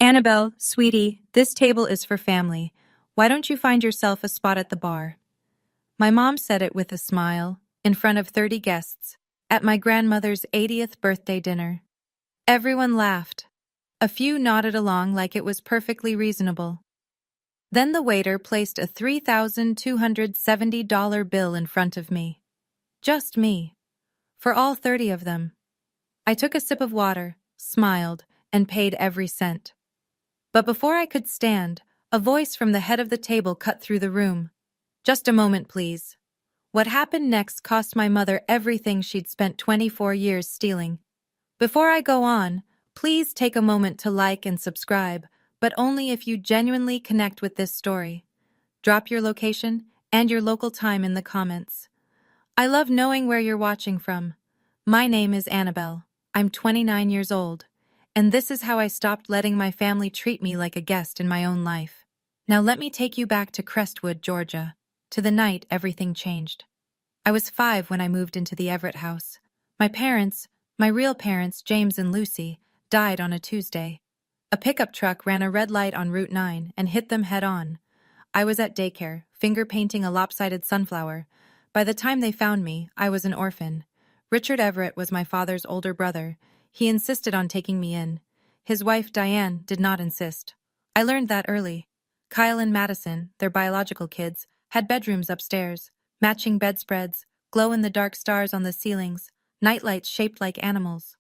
Annabelle, sweetie, this table is for family. Why don't you find yourself a spot at the bar? My mom said it with a smile, in front of 30 guests, at my grandmother's 80th birthday dinner. Everyone laughed. A few nodded along like it was perfectly reasonable. Then the waiter placed a $3,270 bill in front of me. Just me. For all 30 of them. I took a sip of water, smiled, and paid every cent. But before I could stand, a voice from the head of the table cut through the room. Just a moment, please. What happened next cost my mother everything she'd spent 24 years stealing. Before I go on, please take a moment to like and subscribe, but only if you genuinely connect with this story. Drop your location and your local time in the comments. I love knowing where you're watching from. My name is Annabelle. I'm 29 years old. And this is how I stopped letting my family treat me like a guest in my own life. Now let me take you back to Crestwood, Georgia, to the night everything changed. I was 5 when I moved into the Everett house. My parents, my real parents, James and Lucy, died on a Tuesday. A pickup truck ran a red light on Route 9 and hit them head on. I was at daycare, finger painting a lopsided sunflower. By the time they found me, I was an orphan. Richard Everett was my father's older brother. He insisted on taking me in. His wife, Diane, did not insist. I learned that early. Kyle and Madison, their biological kids, had bedrooms upstairs, matching bedspreads, glow-in-the-dark stars on the ceilings, nightlights shaped like animals.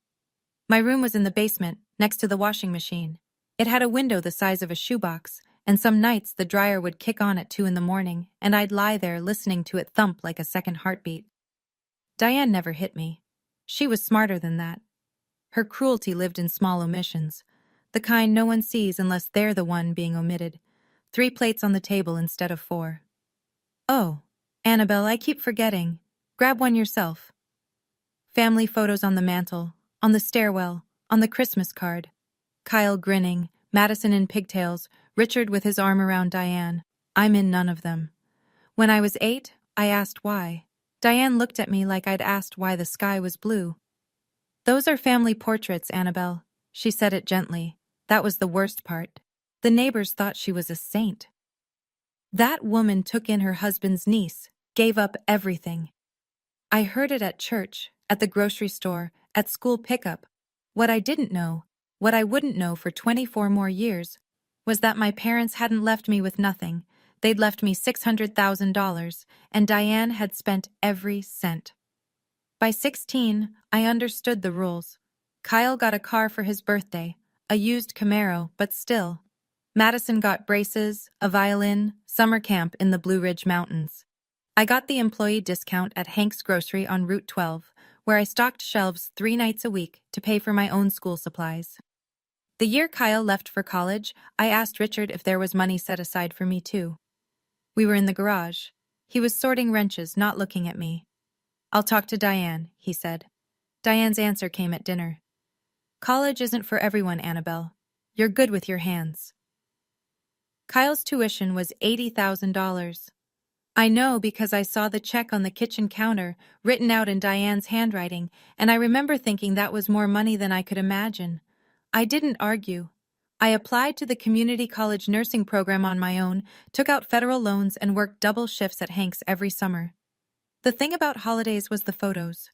My room was in the basement, next to the washing machine. It had a window the size of a shoebox, and some nights the dryer would kick on at 2 in the morning, and I'd lie there listening to it thump like a second heartbeat. Diane never hit me. She was smarter than that. Her cruelty lived in small omissions, the kind no one sees unless they're the one being omitted. 3 plates on the table instead of 4. Oh, Annabelle, I keep forgetting. Grab one yourself. Family photos on the mantel, on the stairwell, on the Christmas card. Kyle grinning, Madison in pigtails, Richard with his arm around Diane. I'm in none of them. When I was 8, I asked why. Diane looked at me like I'd asked why the sky was blue. Those are family portraits, Annabelle. She said it gently. That was the worst part. The neighbors thought she was a saint. That woman took in her husband's niece, gave up everything. I heard it at church, at the grocery store, at school pickup. What I didn't know, what I wouldn't know for 24 more years, was that my parents hadn't left me with nothing. They'd left me $600,000, and Diane had spent every cent. By 16, I understood the rules. Kyle got a car for his birthday, a used Camaro, but still. Madison got braces, a violin, summer camp in the Blue Ridge Mountains. I got the employee discount at Hank's Grocery on Route 12, where I stocked shelves 3 nights a week to pay for my own school supplies. The year Kyle left for college, I asked Richard if there was money set aside for me too. We were in the garage. He was sorting wrenches, not looking at me. I'll talk to Diane, he said. Diane's answer came at dinner. College isn't for everyone, Annabelle. You're good with your hands. Kyle's tuition was $80,000. I know because I saw the check on the kitchen counter, written out in Diane's handwriting, and I remember thinking that was more money than I could imagine. I didn't argue. I applied to the community college nursing program on my own, took out federal loans, and worked double shifts at Hank's every summer. The thing about holidays was the photos.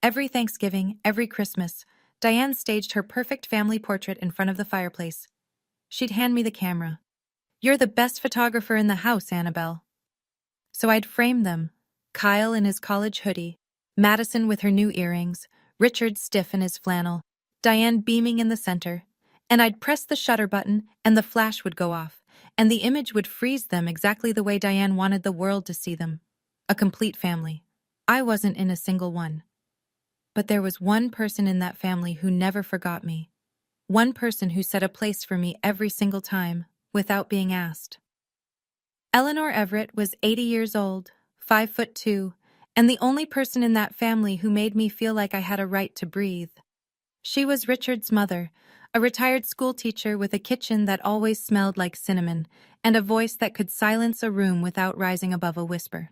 Every Thanksgiving, every Christmas, Diane staged her perfect family portrait in front of the fireplace. She'd hand me the camera. You're the best photographer in the house, Annabelle. So I'd frame them. Kyle in his college hoodie, Madison with her new earrings, Richard stiff in his flannel, Diane beaming in the center. And I'd press the shutter button and the flash would go off, and the image would freeze them exactly the way Diane wanted the world to see them. A complete family. I wasn't in a single one. But there was one person in that family who never forgot me. One person who set a place for me every single time, without being asked. Eleanor Everett was 80 years old, 5'2", and the only person in that family who made me feel like I had a right to breathe. She was Richard's mother, a retired school teacher with a kitchen that always smelled like cinnamon, and a voice that could silence a room without rising above a whisper.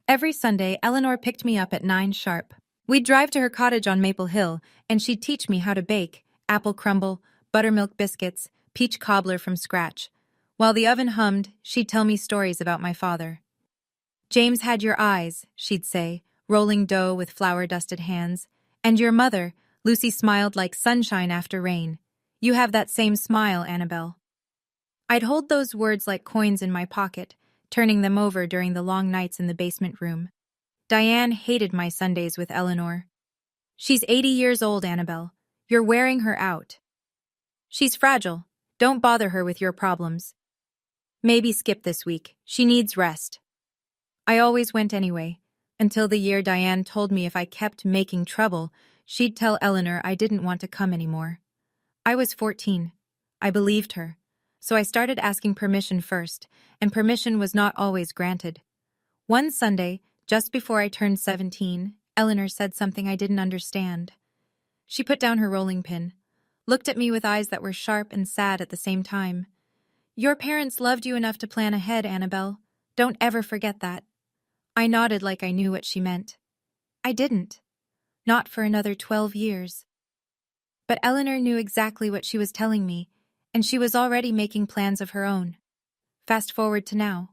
Every Sunday, Eleanor picked me up at 9 sharp. We'd drive to her cottage on Maple Hill, and she'd teach me how to bake, apple crumble, buttermilk biscuits, peach cobbler from scratch. While the oven hummed, she'd tell me stories about my father. James had your eyes, she'd say, rolling dough with flour-dusted hands. And your mother, Lucy smiled like sunshine after rain. You have that same smile, Annabelle. I'd hold those words like coins in my pocket, turning them over during the long nights in the basement room. Diane hated my Sundays with Eleanor. She's 80 years old, Annabelle. You're wearing her out. She's fragile. Don't bother her with your problems. Maybe skip this week. She needs rest. I always went anyway, until the year Diane told me if I kept making trouble, she'd tell Eleanor I didn't want to come anymore. I was 14. I believed her. So I started asking permission first, and permission was not always granted. One Sunday, just before I turned 17, Eleanor said something I didn't understand. She put down her rolling pin, looked at me with eyes that were sharp and sad at the same time. Your parents loved you enough to plan ahead, Annabelle. Don't ever forget that. I nodded like I knew what she meant. I didn't. Not for another 12 years. But Eleanor knew exactly what she was telling me, and she was already making plans of her own. Fast forward to now.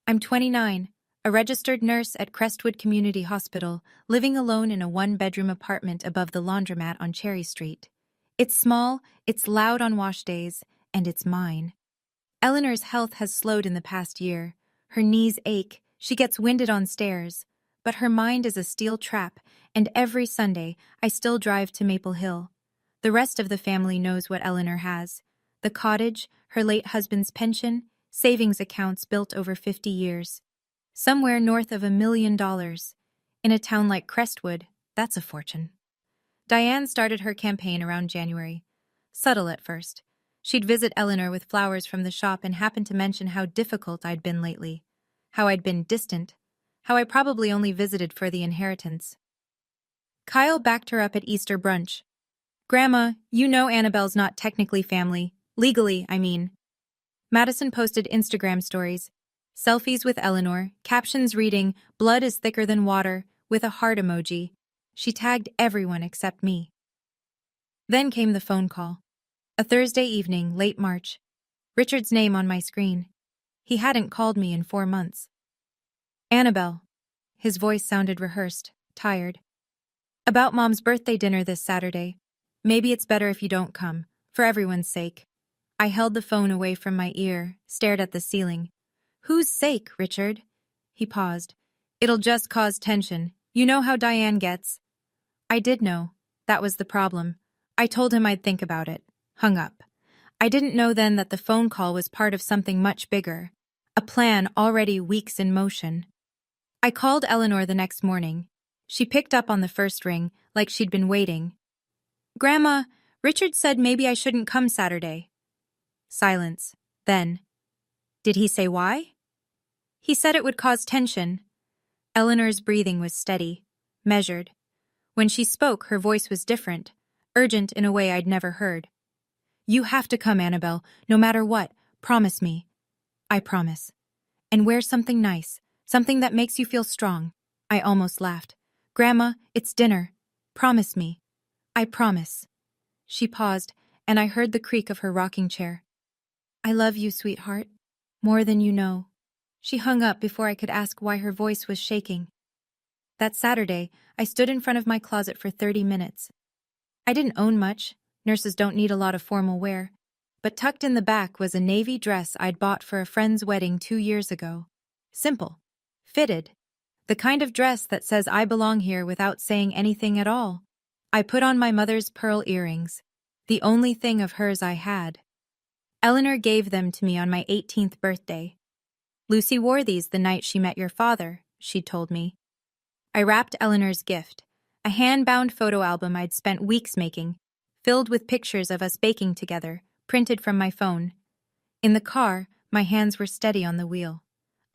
I'm 29, a registered nurse at Crestwood Community Hospital, living alone in a one-bedroom apartment above the laundromat on Cherry Street. It's small, it's loud on wash days, and it's mine. Eleanor's health has slowed in the past year. Her knees ache, she gets winded on stairs, but her mind is a steel trap, and every Sunday I still drive to Maple Hill. The rest of the family knows what Eleanor has. The cottage, her late husband's pension, savings accounts built over 50 years. Somewhere north of $1 million. In a town like Crestwood, that's a fortune. Diane started her campaign around January. Subtle at first. She'd visit Eleanor with flowers from the shop and happen to mention how difficult I'd been lately. How I'd been distant. How I probably only visited for the inheritance. Kyle backed her up at Easter brunch. Grandma, you know Annabelle's not technically family. Legally, I mean. Madison posted Instagram stories. Selfies with Eleanor, captions reading, "Blood is thicker than water," with a heart emoji. She tagged everyone except me. Then came the phone call. A Thursday evening, late March. Richard's name on my screen. He hadn't called me in 4 months. Annabelle. His voice sounded rehearsed, tired. About Mom's birthday dinner this Saturday. Maybe it's better if you don't come, for everyone's sake. I held the phone away from my ear, stared at the ceiling. Whose sake, Richard? He paused. It'll just cause tension. You know how Diane gets. I did know. That was the problem. I told him I'd think about it. Hung up. I didn't know then that the phone call was part of something much bigger. A plan already weeks in motion. I called Eleanor the next morning. She picked up on the first ring, like she'd been waiting. Grandma, Richard said maybe I shouldn't come Saturday. Silence. Then. Did he say why? He said it would cause tension. Eleanor's breathing was steady, measured. When she spoke, her voice was different, urgent in a way I'd never heard. You have to come, Annabelle, no matter what. Promise me. I promise. And wear something nice, something that makes you feel strong. I almost laughed. Grandma, it's dinner. Promise me. I promise. She paused, and I heard the creak of her rocking chair. I love you, sweetheart. More than you know. She hung up before I could ask why her voice was shaking. That Saturday, I stood in front of my closet for 30 minutes. I didn't own much. Nurses don't need a lot of formal wear. But tucked in the back was a navy dress I'd bought for a friend's wedding 2 years ago. Simple. Fitted. The kind of dress that says I belong here without saying anything at all. I put on my mother's pearl earrings. The only thing of hers I had. Eleanor gave them to me on my 18th birthday. Lucy wore these the night she met your father, she told me. I wrapped Eleanor's gift, a hand-bound photo album I'd spent weeks making, filled with pictures of us baking together, printed from my phone. In the car, my hands were steady on the wheel.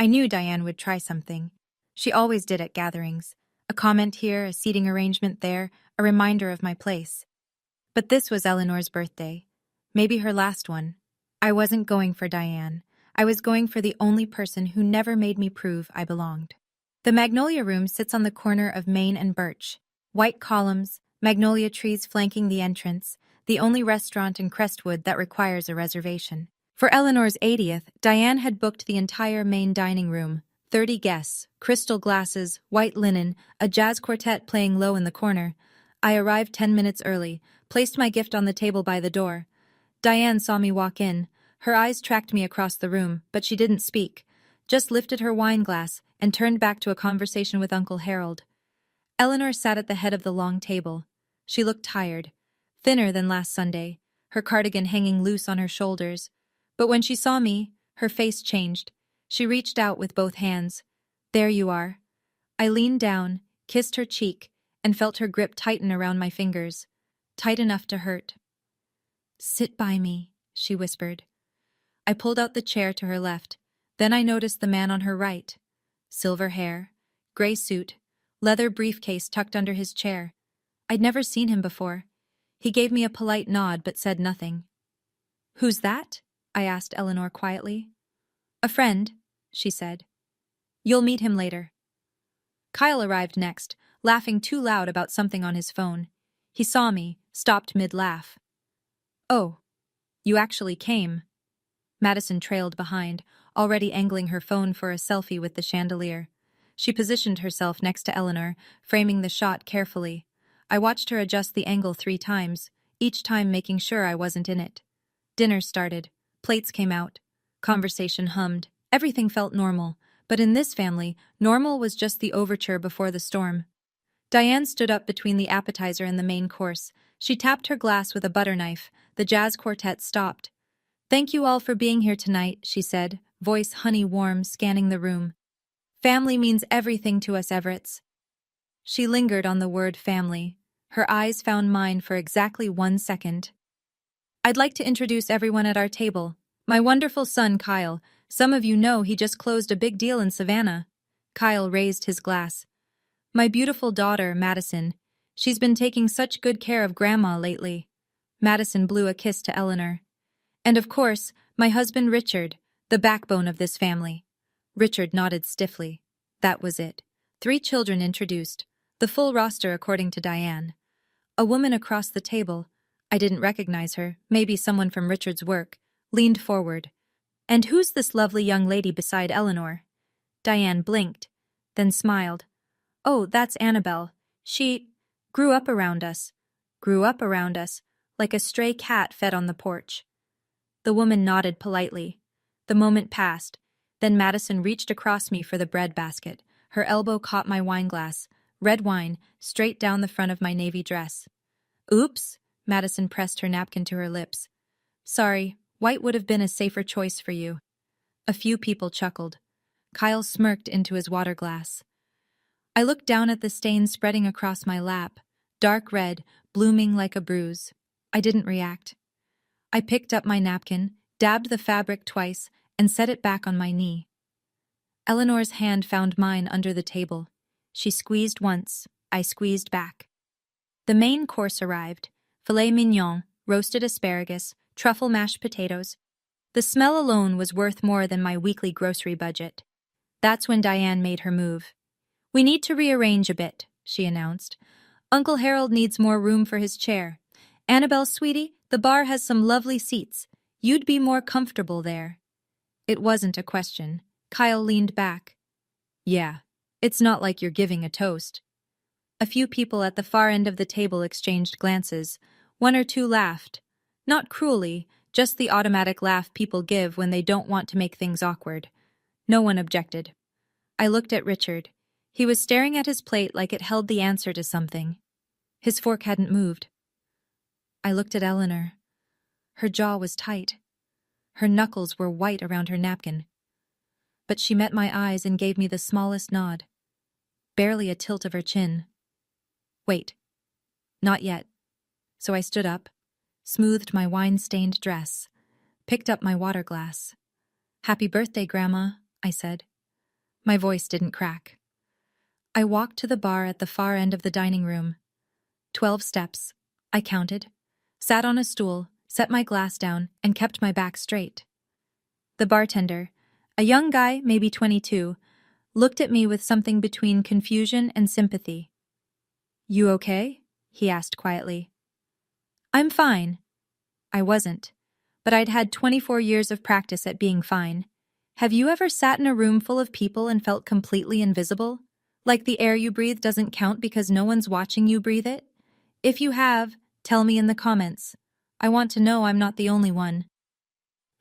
I knew Diane would try something. She always did at gatherings. A comment here, a seating arrangement there, a reminder of my place. But this was Eleanor's birthday. Maybe her last one. I wasn't going for Diane. I was going for the only person who never made me prove I belonged. The Magnolia Room sits on the corner of Main and Birch. White columns, magnolia trees flanking the entrance, the only restaurant in Crestwood that requires a reservation. For Eleanor's 80th, Diane had booked the entire main dining room. 30 guests, crystal glasses, white linen, a jazz quartet playing low in the corner. I arrived 10 minutes early, placed my gift on the table by the door. Diane saw me walk in. Her eyes tracked me across the room, but she didn't speak, just lifted her wine glass and turned back to a conversation with Uncle Harold. Eleanor sat at the head of the long table. She looked tired, thinner than last Sunday, her cardigan hanging loose on her shoulders. But when she saw me, her face changed. She reached out with both hands. There you are. I leaned down, kissed her cheek, and felt her grip tighten around my fingers, tight enough to hurt. Sit by me, she whispered. I pulled out the chair to her left. Then I noticed the man on her right. Silver hair, gray suit, leather briefcase tucked under his chair. I'd never seen him before. He gave me a polite nod but said nothing. Who's that? I asked Eleanor quietly. A friend, she said. You'll meet him later. Kyle arrived next, laughing too loud about something on his phone. He saw me, stopped mid-laugh. Oh, you actually came. Madison trailed behind, already angling her phone for a selfie with the chandelier. She positioned herself next to Eleanor, framing the shot carefully. I watched her adjust the angle 3 times, each time making sure I wasn't in it. Dinner started. Plates came out. Conversation hummed. Everything felt normal, but in this family, normal was just the overture before the storm. Diane stood up between the appetizer and the main course. She tapped her glass with a butter knife. The jazz quartet stopped. Thank you all for being here tonight, she said, voice honey warm, scanning the room. Family means everything to us Everetts. She lingered on the word family. Her eyes found mine for exactly 1 second. I'd like to introduce everyone at our table. My wonderful son, Kyle. Some of you know he just closed a big deal in Savannah. Kyle raised his glass. My beautiful daughter, Madison. She's been taking such good care of Grandma lately. Madison blew a kiss to Eleanor. And of course, my husband Richard, the backbone of this family. Richard nodded stiffly. That was it. 3 children introduced. The full roster according to Diane. A woman across the table, I didn't recognize her, maybe someone from Richard's work, leaned forward. And who's this lovely young lady beside Eleanor? Diane blinked, then smiled. Oh, that's Annabelle. She grew up around us, like a stray cat fed on the porch. The woman nodded politely. The moment passed. Then Madison reached across me for the bread basket. Her elbow caught my wine glass, red wine, straight down the front of my navy dress. Oops, Madison pressed her napkin to her lips. Sorry, white would have been a safer choice for you. A few people chuckled. Kyle smirked into his water glass. I looked down at the stain spreading across my lap, dark red, blooming like a bruise. I didn't react. I picked up my napkin, dabbed the fabric twice, and set it back on my knee. Eleanor's hand found mine under the table. She squeezed once, I squeezed back. The main course arrived. Filet mignon, roasted asparagus, truffle mashed potatoes. The smell alone was worth more than my weekly grocery budget. That's when Diane made her move. We need to rearrange a bit, she announced. Uncle Harold needs more room for his chair. Annabelle, sweetie, the bar has some lovely seats. You'd be more comfortable there. It wasn't a question. Kyle leaned back. Yeah, it's not like you're giving a toast. A few people at the far end of the table exchanged glances. 1 or 2 laughed. Not cruelly, just the automatic laugh people give when they don't want to make things awkward. No one objected. I looked at Richard. He was staring at his plate like it held the answer to something. His fork hadn't moved. I looked at Eleanor. Her jaw was tight. Her knuckles were white around her napkin. But she met my eyes and gave me the smallest nod. Barely a tilt of her chin. Wait. Not yet. So I stood up, smoothed my wine-stained dress, picked up my water glass. Happy birthday, Grandma, I said. My voice didn't crack. I walked to the bar at the far end of the dining room. 12 steps, I counted, sat on a stool, set my glass down, and kept my back straight. The bartender, a young guy, maybe 22, looked at me with something between confusion and sympathy. You okay? He asked quietly. I'm fine. I wasn't. But I'd had 24 years of practice at being fine. Have you ever sat in a room full of people and felt completely invisible? Like the air you breathe doesn't count because no one's watching you breathe it? If you have, tell me in the comments. I want to know I'm not the only one.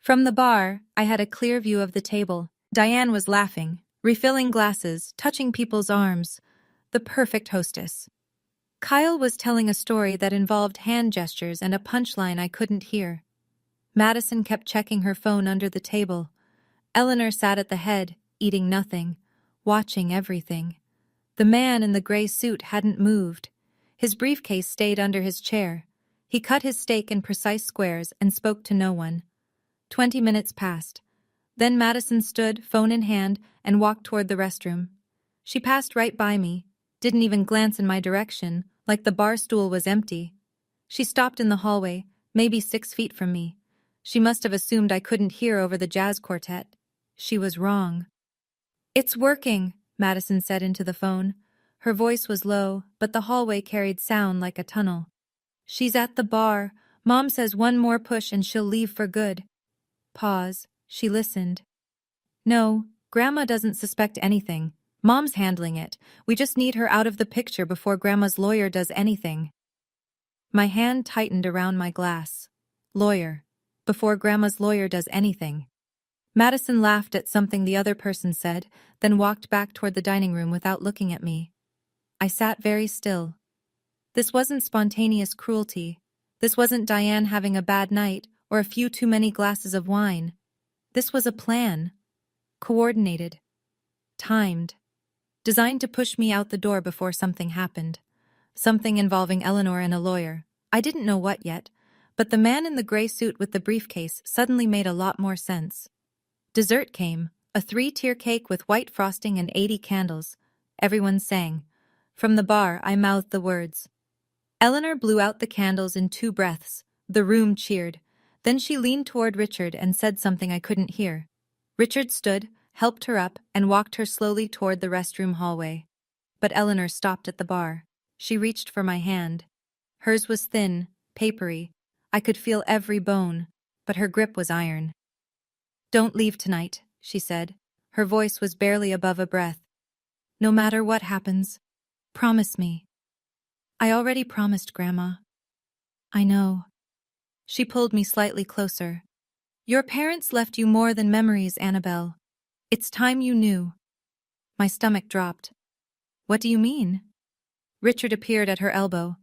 From the bar, I had a clear view of the table. Diane was laughing, refilling glasses, touching people's arms. The perfect hostess. Kyle was telling a story that involved hand gestures and a punchline I couldn't hear. Madison kept checking her phone under the table. Eleanor sat at the head, eating nothing, watching everything. The man in the gray suit hadn't moved. His briefcase stayed under his chair. He cut his steak in precise squares and spoke to no one. 20 minutes passed. Then Madison stood, phone in hand, and walked toward the restroom. She passed right by me, didn't even glance in my direction, like the bar stool was empty. She stopped in the hallway, maybe 6 feet from me. She must have assumed I couldn't hear over the jazz quartet. She was wrong. "It's working," Madison said into the phone. Her voice was low, but the hallway carried sound like a tunnel. "She's at the bar. Mom says one more push and she'll leave for good." Pause. She listened. "No, Grandma doesn't suspect anything. Mom's handling it. We just need her out of the picture before Grandma's lawyer does anything." My hand tightened around my glass. Lawyer. Before Grandma's lawyer does anything. Madison laughed at something the other person said, then walked back toward the dining room without looking at me. I sat very still. This wasn't spontaneous cruelty. This wasn't Diane having a bad night or a few too many glasses of wine. This was a plan. Coordinated. Timed. Designed to push me out the door before something happened. Something involving Eleanor and a lawyer. I didn't know what yet, but the man in the gray suit with the briefcase suddenly made a lot more sense. Dessert came, a 3-tier cake with white frosting and 80 candles. Everyone sang. From the bar, I mouthed the words. Eleanor blew out the candles in 2 breaths. The room cheered. Then she leaned toward Richard and said something I couldn't hear. Richard stood, helped her up, and walked her slowly toward the restroom hallway. But Eleanor stopped at the bar. She reached for my hand. Hers was thin, papery. I could feel every bone, but her grip was iron. "Don't leave tonight," she said. Her voice was barely above a breath. "No matter what happens, promise me." "I already promised, Grandma." "I know." She pulled me slightly closer. "Your parents left you more than memories, Annabelle. It's time you knew." My stomach dropped. "What do you mean?" Richard appeared at her elbow.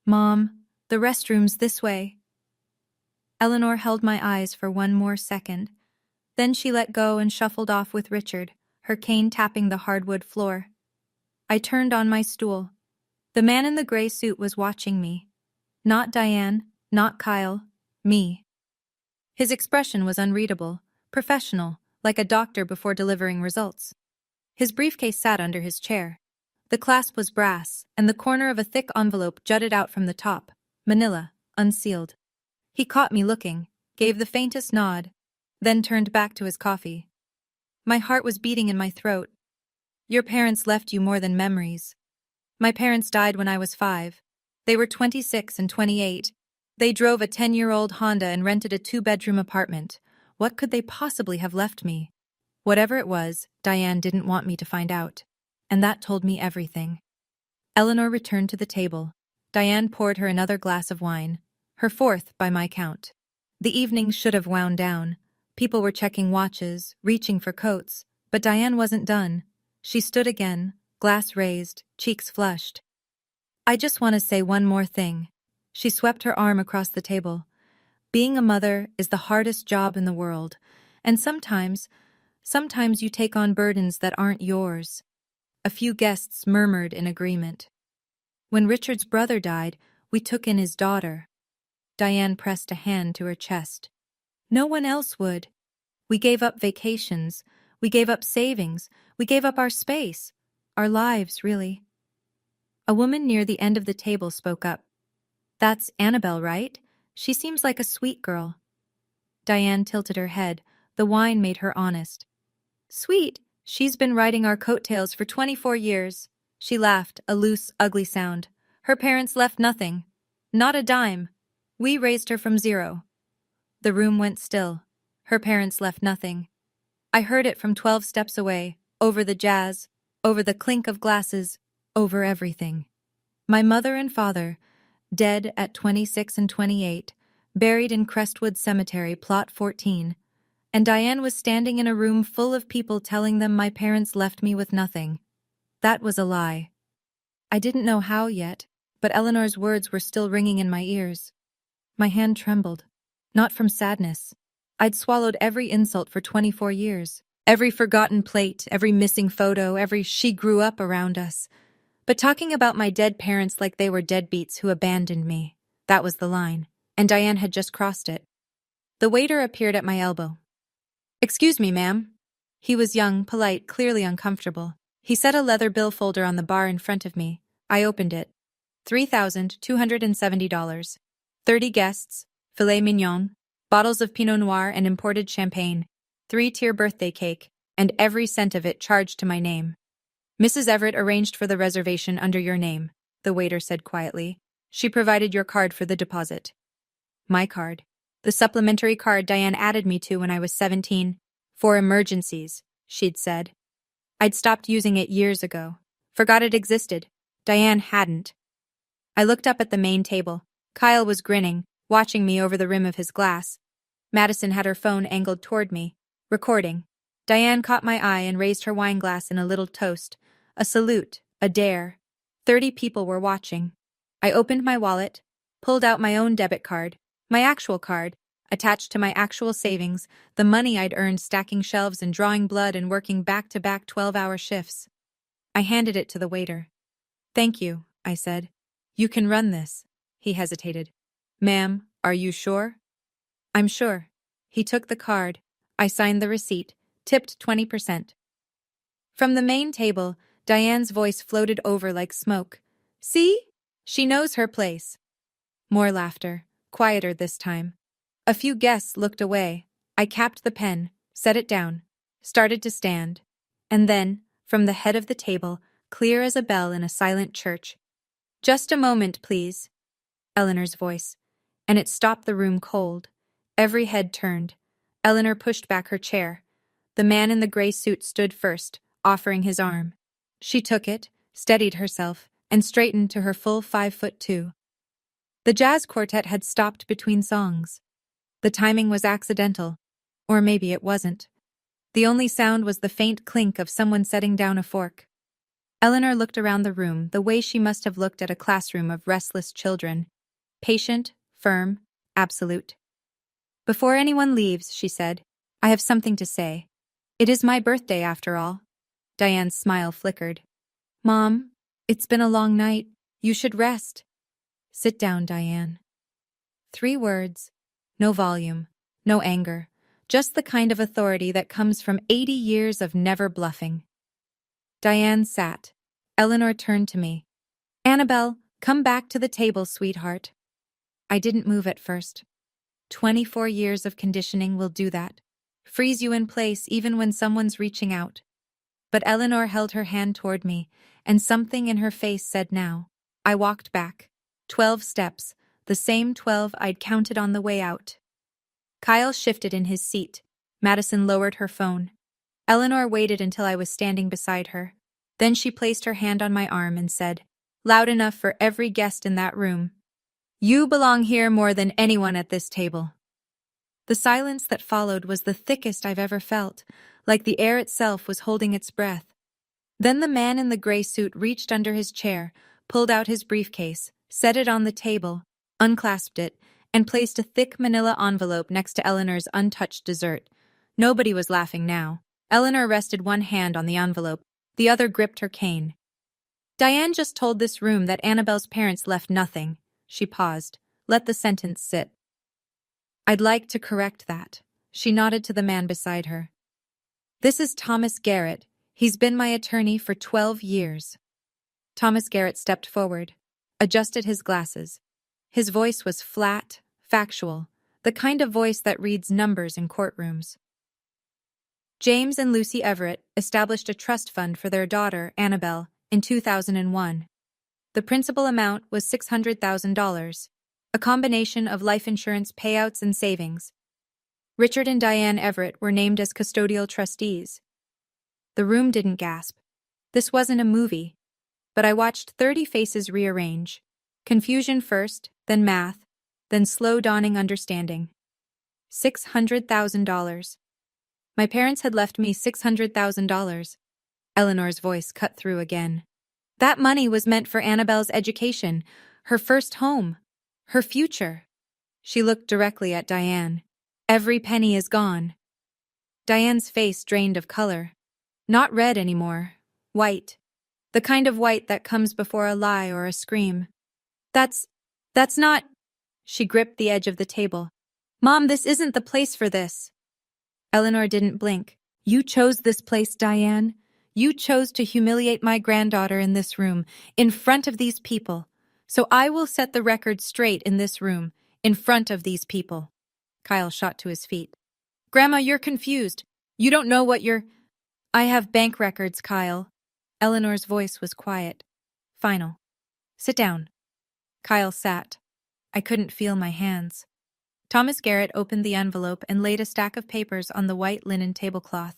"Mom, the restroom's this way." Eleanor held my eyes for one more second. Then she let go and shuffled off with Richard, her cane tapping the hardwood floor. I turned on my stool. The man in the gray suit was watching me. Not Diane, not Kyle, me. His expression was unreadable, professional, like a doctor before delivering results. His briefcase sat under his chair. The clasp was brass, and the corner of a thick envelope jutted out from the top, manila, unsealed. He caught me looking, gave the faintest nod, then turned back to his coffee. My heart was beating in my throat. "Your parents left you more than memories." My parents died when I was 5. They were 26 and 28. They drove a 10-year-old Honda and rented a 2-bedroom apartment. What could they possibly have left me? Whatever it was, Diane didn't want me to find out. And that told me everything. Eleanor returned to the table. Diane poured her another glass of wine, her 4th by my count. The evening should have wound down. People were checking watches, reaching for coats, but Diane wasn't done. She stood again, glass raised, cheeks flushed. "I just want to say one more thing." She swept her arm across the table. "Being a mother is the hardest job in the world, and sometimes you take on burdens that aren't yours." A few guests murmured in agreement. "When Richard's brother died, we took in his daughter." Diane pressed a hand to her chest. "No one else would. We gave up vacations, we gave up savings, we gave up our space, our lives, really." A woman near the end of the table spoke up. "That's Annabelle, right? She seems like a sweet girl." Diane tilted her head. The wine made her honest. "Sweet? She's been riding our coattails for 24 years. She laughed, a loose, ugly sound. "Her parents left nothing. Not a dime. We raised her from zero. The room went still. Her parents left nothing. I heard it from 12 steps away, over the jazz, over the clink of glasses, over everything. My mother and father, dead at 26 and 28, buried in Crestwood Cemetery, Plot 14, and Diane was standing in a room full of people telling them my parents left me with nothing. That was a lie. I didn't know how yet, but Eleanor's words were still ringing in my ears. My hand trembled, not from sadness. I'd swallowed every insult for 24 years, every forgotten plate, every missing photo, every she grew up around us. But talking about my dead parents like they were deadbeats who abandoned me, that was the line, and Diane had just crossed it. The waiter appeared at my elbow. "Excuse me, ma'am." He was young, polite, clearly uncomfortable. He set a leather bill folder on the bar in front of me. I opened it. $3,270. 30 guests, filet mignon, bottles of Pinot Noir and imported champagne, 3-tier birthday cake, and every cent of it charged to my name. "Mrs. Everett arranged for the reservation under your name," the waiter said quietly. "She provided your card for the deposit." My card. The supplementary card Diane added me to when I was 17. "For emergencies," she'd said. I'd stopped using it years ago. Forgot it existed. Diane hadn't. I looked up at the main table. Kyle was grinning, watching me over the rim of his glass. Madison had her phone angled toward me, recording. Diane caught my eye and raised her wine glass in a little toast. A salute, a dare. 30 people were watching. I opened my wallet, pulled out my own debit card, my actual card, attached to my actual savings, the money I'd earned stacking shelves and drawing blood and working back-to-back 12-hour shifts. I handed it to the waiter. "Thank you," I said. "You can run this." He hesitated. "Ma'am, are you sure?" "I'm sure." He took the card. I signed the receipt, tipped 20%. From the main table, Diane's voice floated over like smoke. "See? She knows her place." More laughter, quieter this time. A few guests looked away. I capped the pen, set it down, started to stand. And then, from the head of the table, clear as a bell in a silent church, "Just a moment, please." Eleanor's voice. And it stopped the room cold. Every head turned. Eleanor pushed back her chair. The man in the gray suit stood first, offering his arm. She took it, steadied herself, and straightened to her full 5'2". The jazz quartet had stopped between songs. The timing was accidental, or maybe it wasn't. The only sound was the faint clink of someone setting down a fork. Eleanor looked around the room the way she must have looked at a classroom of restless children. Patient, firm, absolute. "Before anyone leaves," she said, "I have something to say. It is my birthday after all." Diane's smile flickered. "Mom, it's been a long night. You should rest." "Sit down, Diane." 3 words. No volume, no anger, just the kind of authority that comes from 80 years of never bluffing. Diane sat. Eleanor turned to me. "Annabelle, come back to the table, sweetheart." I didn't move at first. 24 years of conditioning will do that. Freeze you in place even when someone's reaching out. But Eleanor held her hand toward me, and something in her face said now. I walked back. 12 steps, the same 12 I'd counted on the way out. Kyle shifted in his seat. Madison lowered her phone. Eleanor waited until I was standing beside her. Then she placed her hand on my arm and said, loud enough for every guest in that room, "You belong here more than anyone at this table." The silence that followed was the thickest I've ever felt, like the air itself was holding its breath. Then the man in the gray suit reached under his chair, pulled out his briefcase, set it on the table, unclasped it, and placed a thick manila envelope next to Eleanor's untouched dessert. Nobody was laughing now. Eleanor rested one hand on the envelope, the other gripped her cane. "Diane just told this room that Annabelle's parents left nothing." She paused. Let the sentence sit. "I'd like to correct that." She nodded to the man beside her. "This is Thomas Garrett. He's been my attorney for 12 years. Thomas Garrett stepped forward, adjusted his glasses. His voice was flat, factual, the kind of voice that reads numbers in courtrooms. "James and Lucy Everett established a trust fund for their daughter, Annabelle, in 2001. The principal amount was $600,000. a combination of life insurance payouts and savings. Richard and Diane Everett were named as custodial trustees. The room didn't gasp. This wasn't a movie. But I watched 30 faces rearrange. Confusion first, then math, then slow dawning understanding. $600,000. My parents had left me $600,000. Eleanor's voice cut through again. That money was meant for Annabelle's education, her first home, her future. She looked directly at Diane. Every penny is gone. Diane's face drained of color. Not red anymore. White. The kind of white that comes before a lie or a scream. That's not... She gripped the edge of the table. Mom, this isn't the place for this. Eleanor didn't blink. You chose this place, Diane. You chose to humiliate my granddaughter in this room, in front of these people. So I will set the record straight in this room, in front of these people. Kyle shot to his feet. Grandma, you're confused. You don't know what you're... I have bank records, Kyle. Eleanor's voice was quiet. Final. Sit down. Kyle sat. I couldn't feel my hands. Thomas Garrett opened the envelope and laid a stack of papers on the white linen tablecloth.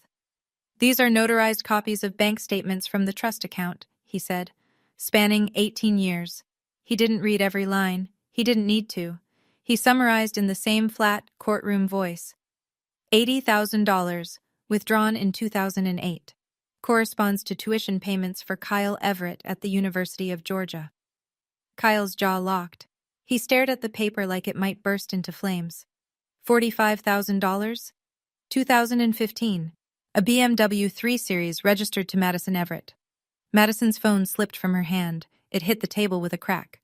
These are notarized copies of bank statements from the trust account, he said, spanning 18 years. He didn't read every line. He didn't need to. He summarized in the same flat, courtroom voice. $80,000, withdrawn in 2008. Corresponds to tuition payments for Kyle Everett at the University of Georgia. Kyle's jaw locked. He stared at the paper like it might burst into flames. $45,000? 2015. A BMW 3 Series registered to Madison Everett. Madison's phone slipped from her hand. It hit the table with a crack.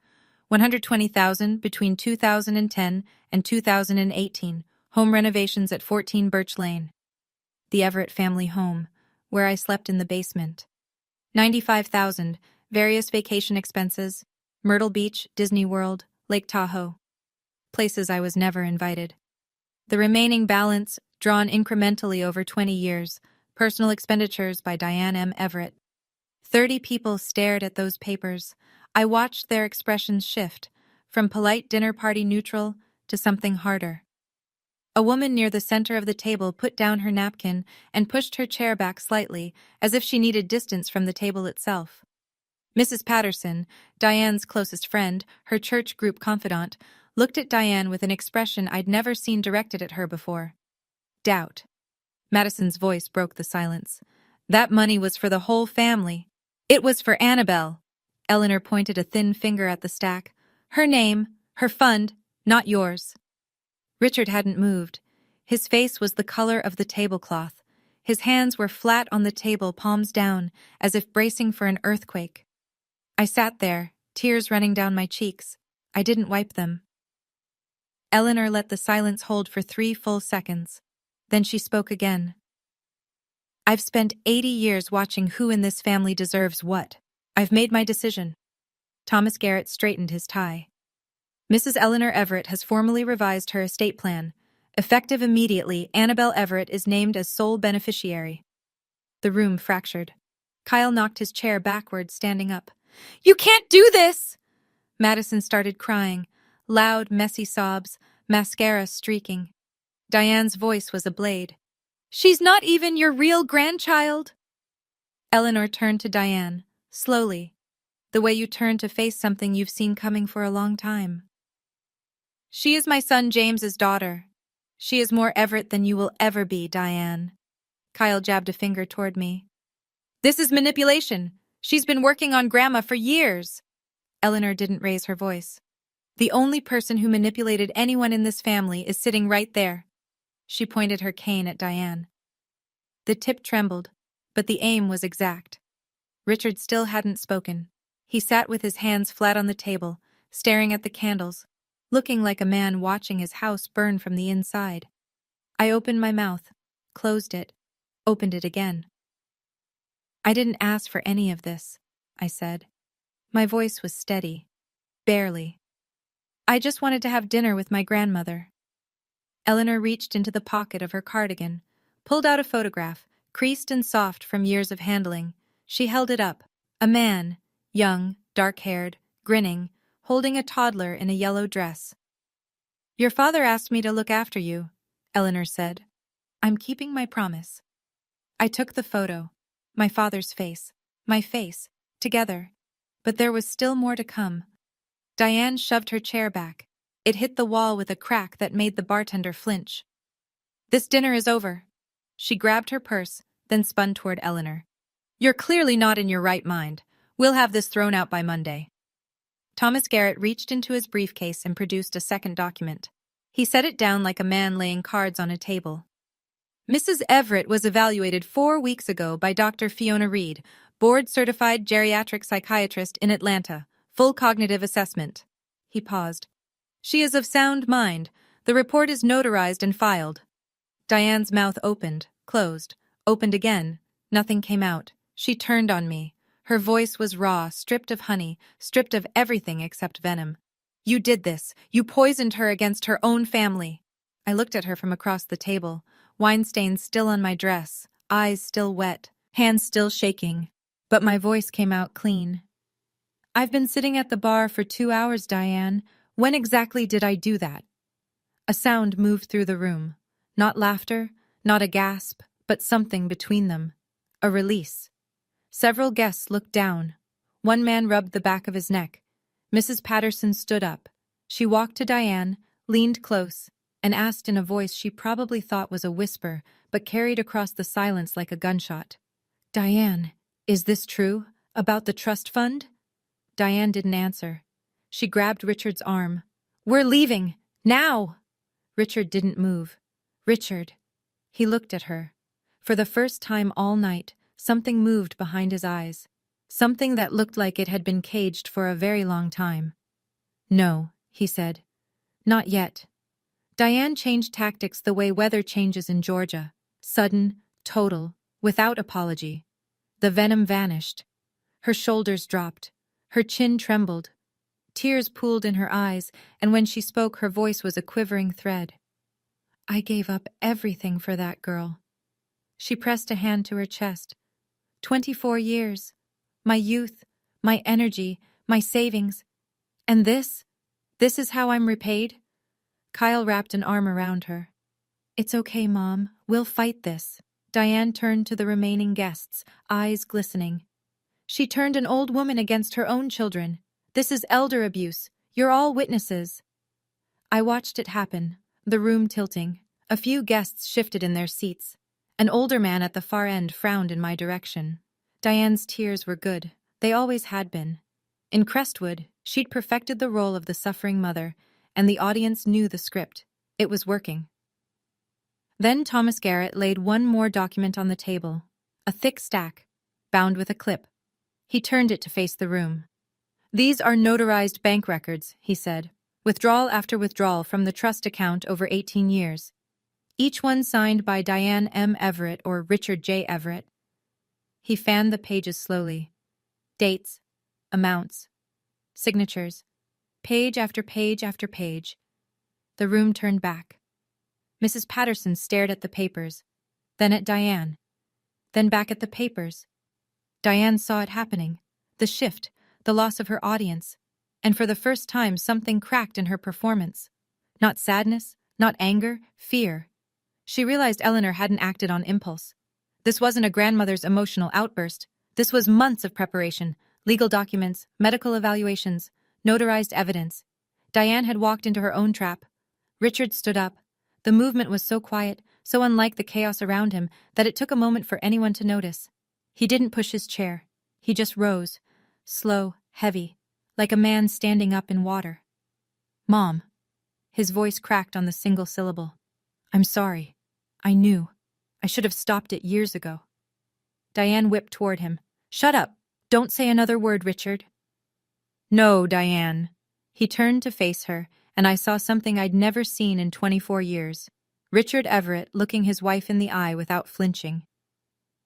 $120,000 between 2010 and 2018. Home renovations at 14 Birch Lane. The Everett family home, where I slept in the basement. $95,000, various vacation expenses, Myrtle Beach, Disney World, Lake Tahoe. Places I was never invited. The remaining balance, drawn incrementally over 20 years, personal expenditures by Diane M. Everett. 30 people stared at those papers. I watched their expressions shift, from polite dinner party neutral to something harder. A woman near the center of the table put down her napkin and pushed her chair back slightly, as if she needed distance from the table itself. Mrs. Patterson, Diane's closest friend, her church group confidant, looked at Diane with an expression I'd never seen directed at her before. Doubt. Madison's voice broke the silence. That money was for the whole family. It was for Annabelle. Eleanor pointed a thin finger at the stack. Her name, her fund, not yours. Richard hadn't moved. His face was the color of the tablecloth. His hands were flat on the table, palms down, as if bracing for an earthquake. I sat there, tears running down my cheeks. I didn't wipe them. Eleanor let the silence hold for 3 full seconds. Then she spoke again. I've spent 80 years watching who in this family deserves what. I've made my decision. Thomas Garrett straightened his tie. Mrs. Eleanor Everett has formally revised her estate plan. Effective immediately, Annabelle Everett is named as sole beneficiary. The room fractured. Kyle knocked his chair backward, standing up. You can't do this! Madison started crying. Loud, messy sobs, mascara streaking. Diane's voice was a blade. She's not even your real grandchild! Eleanor turned to Diane, slowly, the way you turn to face something you've seen coming for a long time. She is my son James's daughter. She is more Everett than you will ever be, Diane. Kyle jabbed a finger toward me. This is manipulation. She's been working on Grandma for years. Eleanor didn't raise her voice. The only person who manipulated anyone in this family is sitting right there. She pointed her cane at Diane. The tip trembled, but the aim was exact. Richard still hadn't spoken. He sat with his hands flat on the table, staring at the candles, looking like a man watching his house burn from the inside. I opened my mouth, closed it, opened it again. I didn't ask for any of this, I said. My voice was steady. Barely. I just wanted to have dinner with my grandmother. Eleanor reached into the pocket of her cardigan, pulled out a photograph, creased and soft from years of handling. She held it up. A man, young, dark-haired, grinning, holding a toddler in a yellow dress. Your father asked me to look after you, Eleanor said. I'm keeping my promise. I took the photo. My father's face, my face, together. But there was still more to come. Diane shoved her chair back. It hit the wall with a crack that made the bartender flinch. This dinner is over. She grabbed her purse, then spun toward Eleanor. You're clearly not in your right mind. We'll have this thrown out by Monday. Thomas Garrett reached into his briefcase and produced a second document. He set it down like a man laying cards on a table. Mrs. Everett was evaluated 4 weeks ago by Dr. Fiona Reed, board-certified geriatric psychiatrist in Atlanta, full cognitive assessment. He paused. She is of sound mind. The report is notarized and filed. Diane's mouth opened, closed, opened again. Nothing came out. She turned on me. Her voice was raw, stripped of honey, stripped of everything except venom. You did this. You poisoned her against her own family. I looked at her from across the table, wine stains still on my dress, eyes still wet, hands still shaking. But my voice came out clean. I've been sitting at the bar for 2 hours, Diane. When exactly did I do that? A sound moved through the room. Not laughter, not a gasp, but something between them. A release. Several guests looked down. One man rubbed the back of his neck. Mrs. Patterson stood up. She walked to Diane, leaned close, and asked in a voice she probably thought was a whisper, but carried across the silence like a gunshot. Diane, is this true? About the trust fund? Diane didn't answer. She grabbed Richard's arm. We're leaving! Now! Richard didn't move. Richard. He looked at her. For the first time all night, something moved behind his eyes. Something that looked like it had been caged for a very long time. No, he said. Not yet. Diane changed tactics the way weather changes in Georgia. Sudden, total, without apology. The venom vanished. Her shoulders dropped. Her chin trembled. Tears pooled in her eyes, and when she spoke, her voice was a quivering thread. I gave up everything for that girl. She pressed a hand to her chest. 24 years. My youth, my energy, my savings. And this? This is how I'm repaid? Kyle wrapped an arm around her. It's okay, Mom. We'll fight this. Diane turned to the remaining guests, eyes glistening. She turned an old woman against her own children. This is elder abuse. You're all witnesses. I watched it happen, the room tilting. A few guests shifted in their seats. An older man at the far end frowned in my direction. Diane's tears were good. They always had been. In Crestwood, she'd perfected the role of the suffering mother, and the audience knew the script. It was working. Then Thomas Garrett laid one more document on the table, a thick stack, bound with a clip. He turned it to face the room. These are notarized bank records, he said, withdrawal after withdrawal from the trust account over 18 years. Each one signed by Diane M. Everett or Richard J. Everett. He fanned the pages slowly. Dates, amounts, signatures, page after page after page. The room turned back. Mrs. Patterson stared at the papers, then at Diane, then back at the papers. Diane saw it happening, the shift, the loss of her audience, and for the first time something cracked in her performance. Not sadness, not anger, fear. She realized Eleanor hadn't acted on impulse. This wasn't a grandmother's emotional outburst. This was months of preparation, legal documents, medical evaluations, notarized evidence. Diane had walked into her own trap. Richard stood up. The movement was so quiet, so unlike the chaos around him, that it took a moment for anyone to notice. He didn't push his chair. He just rose, slow, heavy, like a man standing up in water. Mom. His voice cracked on the single syllable. I'm sorry. I knew. I should have stopped it years ago. Diane whipped toward him. Shut up. Don't say another word, Richard. No, Diane. He turned to face her, and I saw something I'd never seen in 24 years. Richard Everett looking his wife in the eye without flinching.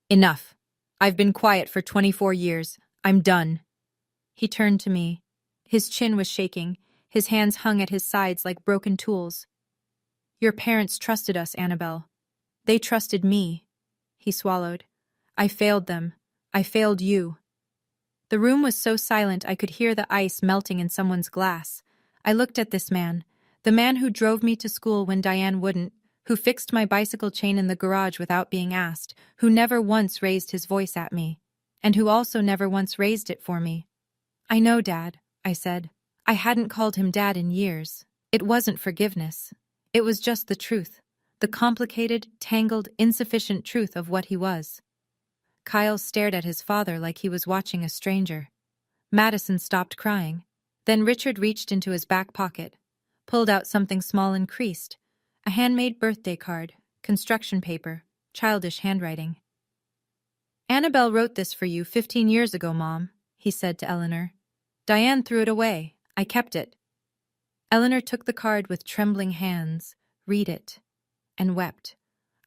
Enough. I've been quiet for 24 years. I'm done. He turned to me. His chin was shaking. His hands hung at his sides like broken tools. Your parents trusted us, Annabelle. They trusted me. He swallowed. I failed them. I failed you. The room was so silent I could hear the ice melting in someone's glass. I looked at this man, The man who drove me to school when Diane wouldn't, who fixed my bicycle chain in the garage without being asked, who never once raised his voice at me, and who also never once raised it for me. I know, Dad, I said. I hadn't called him Dad in years. It wasn't forgiveness. It was just the truth, the complicated, tangled, insufficient truth of what he was. Kyle stared at his father like he was watching a stranger. Madison stopped crying. Then Richard reached into his back pocket, pulled out something small and creased, a handmade birthday card, construction paper, childish handwriting. Annabelle wrote this for you 15 years ago, Mom, he said to Eleanor. Diane threw it away. I kept it. Eleanor took the card with trembling hands, read it, and wept.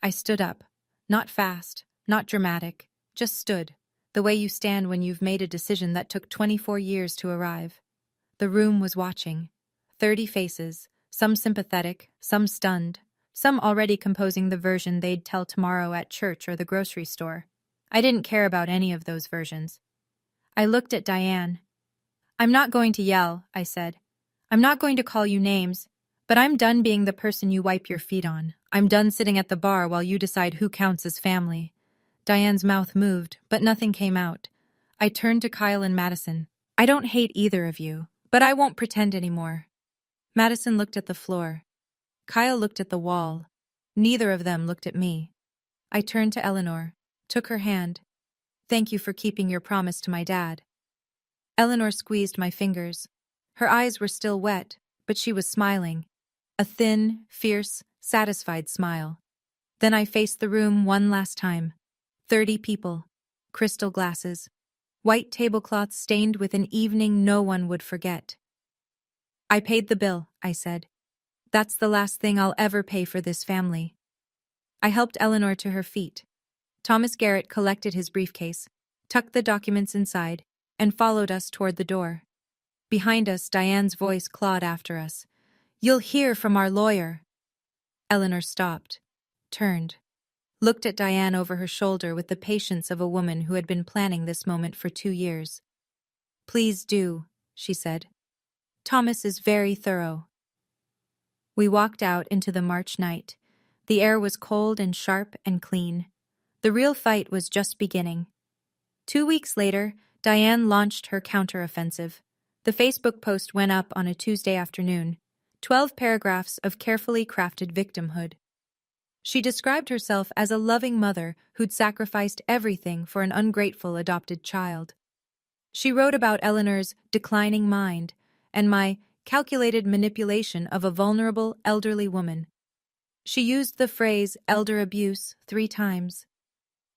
I stood up. Not fast, not dramatic, just stood, the way you stand when you've made a decision that took 24 years to arrive. The room was watching. 30 faces, some sympathetic, some stunned, some already composing the version they'd tell tomorrow at church or the grocery store. I didn't care about any of those versions. I looked at Diane. I'm not going to yell, I said. I'm not going to call you names, but I'm done being the person you wipe your feet on. I'm done sitting at the bar while you decide who counts as family. Diane's mouth moved, but nothing came out. I turned to Kyle and Madison. I don't hate either of you, but I won't pretend anymore. Madison looked at the floor. Kyle looked at the wall. Neither of them looked at me. I turned to Eleanor, took her hand. Thank you for keeping your promise to my dad. Eleanor squeezed my fingers. Her eyes were still wet, but she was smiling. A thin, fierce, satisfied smile. Then I faced the room one last time. 30 people. Crystal glasses. White tablecloths stained with an evening no one would forget. I paid the bill, I said. That's the last thing I'll ever pay for this family. I helped Eleanor to her feet. Thomas Garrett collected his briefcase, tucked the documents inside, and followed us toward the door. Behind us, Diane's voice clawed after us. You'll hear from our lawyer. Eleanor stopped, turned, looked at Diane over her shoulder with the patience of a woman who had been planning this moment for 2 years. Please do, she said. Thomas is very thorough. We walked out into the March night. The air was cold and sharp and clean. The real fight was just beginning. 2 weeks later, Diane launched her counteroffensive. The Facebook post went up on a Tuesday afternoon. 12 paragraphs of carefully crafted victimhood. She described herself as a loving mother who'd sacrificed everything for an ungrateful adopted child. She wrote about Eleanor's declining mind and my calculated manipulation of a vulnerable elderly woman. She used the phrase elder abuse 3 times.